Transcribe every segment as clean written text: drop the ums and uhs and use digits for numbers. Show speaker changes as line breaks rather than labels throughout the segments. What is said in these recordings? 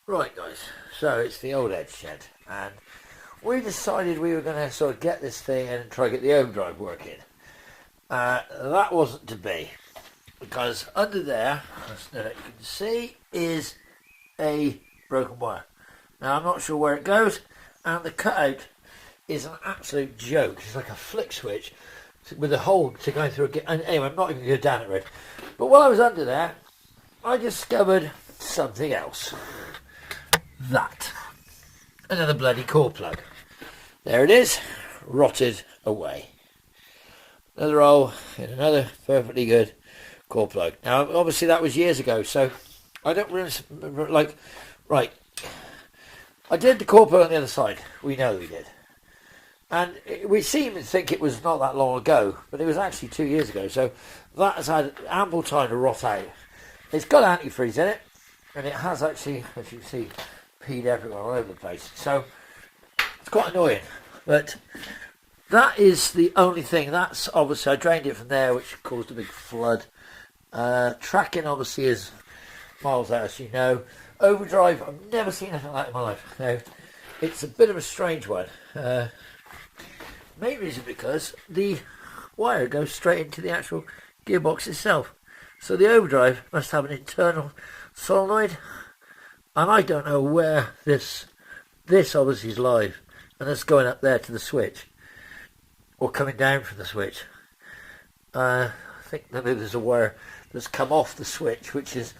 Right guys, so it's the old Ed shed, and we decided we were going to sort of get this thing and try to get the OverDrive working. That wasn't to be, because under there, as you can see, is a broken wire. Now I'm not sure where it goes, and the cutout is an absolute joke. It's like a flick switch with a hole to go through. And anyway, I'm not even going to go down it, but while I was under there, I discovered something else. That. Another bloody core plug. There it is, rotted away. Another hole in another perfectly good core plug. Now, obviously that was years ago, so I don't really, right. I did the core plug on the other side. We know we did. And we seem to think it was not that long ago, but it was actually 2 years ago, so that has had ample time to rot out. It's got antifreeze in it, and it has actually, as you can see, peed everywhere all over the place. So it's quite annoying, but that is the only thing. That's obviously I drained it from there, which caused a big flood. Tracking obviously is miles out, as you know. OverDrive, I've never seen anything like that in my life. Now, it's a bit of a strange one. Main reason because the wire goes straight into the actual gearbox itself. So the OverDrive must have an internal solenoid, and I don't know where this obviously is live, and it's going up there to the switch, or coming down from the switch. I think maybe there's a wire that's come off the switch, which is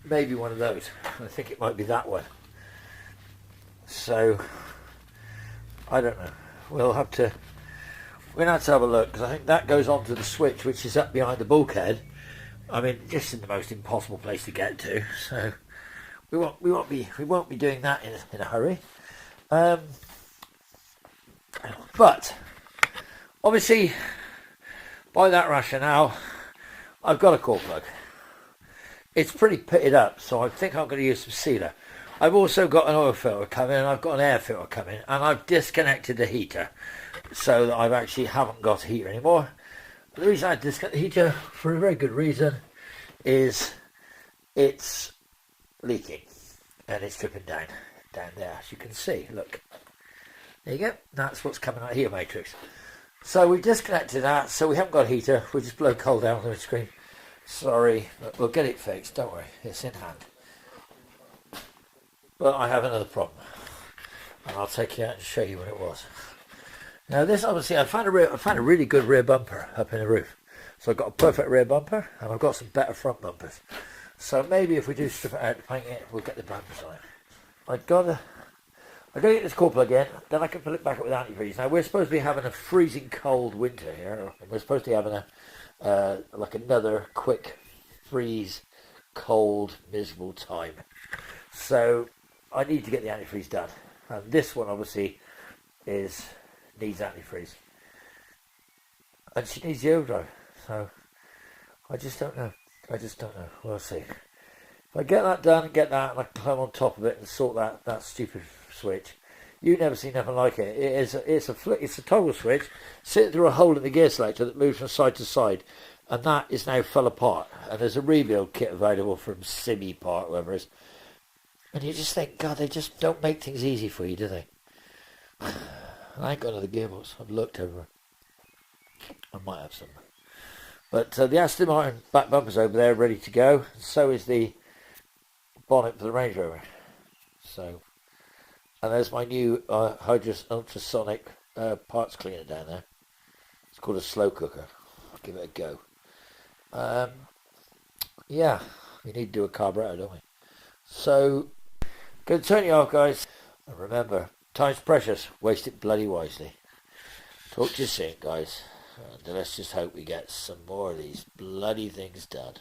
maybe one of those. I think it might be that one. So I don't know. We're going to have to have a look, because I think that goes onto the switch, which is up behind the bulkhead. I mean, just in the most impossible place to get to. So we won't be doing that in a hurry. But obviously, by that rationale, I've got a core plug. It's pretty pitted up, so I think I'm going to use some sealer. I've also got an oil filter coming, and I've got an air filter coming, and I've disconnected the heater, so that I actually haven't got a heater anymore. The reason I disconnect the heater, for a very good reason, is it's leaking, and it's dripping down there, as you can see. Look, there you go. That's what's coming out of here, matrix. So we disconnected that, so we haven't got a heater. We just blow cold down on the screen. Sorry, but we'll get it fixed. Don't worry, it's in hand. But I have another problem, and I'll take you out and show you what it was. Now this, obviously, I found a really good rear bumper up in the roof. So I've got a perfect rear bumper, and I've got some better front bumpers. So maybe if we do strip it out, paint it, we'll get the bumpers on it. I gotta get this core plug in, then I can fill it back up with antifreeze. Now we're supposed to be having a freezing cold winter here, and we're supposed to be having like another quick freeze, cold, miserable time. So I need to get the antifreeze done, and this one obviously needs antifreeze, and she needs the OverDrive. So I just don't know. We'll see. If I get that done and get that, and I can climb on top of it and sort that stupid switch. You've never seen nothing like it. It's a toggle switch sitting through a hole in the gear selector that moves from side to side, and that is now fell apart. And there's a rebuild kit available from Scimitar, whoever it is. And you just think, God, they just don't make things easy for you, do they? I ain't got another gearbox. I've looked everywhere. I might have some. But the Aston Martin back bumper's over there, ready to go. So is the bonnet for the Range Rover. So, and there's my new ultrasonic parts cleaner down there. It's called a slow cooker. I'll give it a go. Yeah, we need to do a carburetor, don't we? So, going to turn you off, guys. And remember, time's precious. Waste it bloody wisely. Talk to you soon, guys. And let's just hope we get some more of these bloody things done.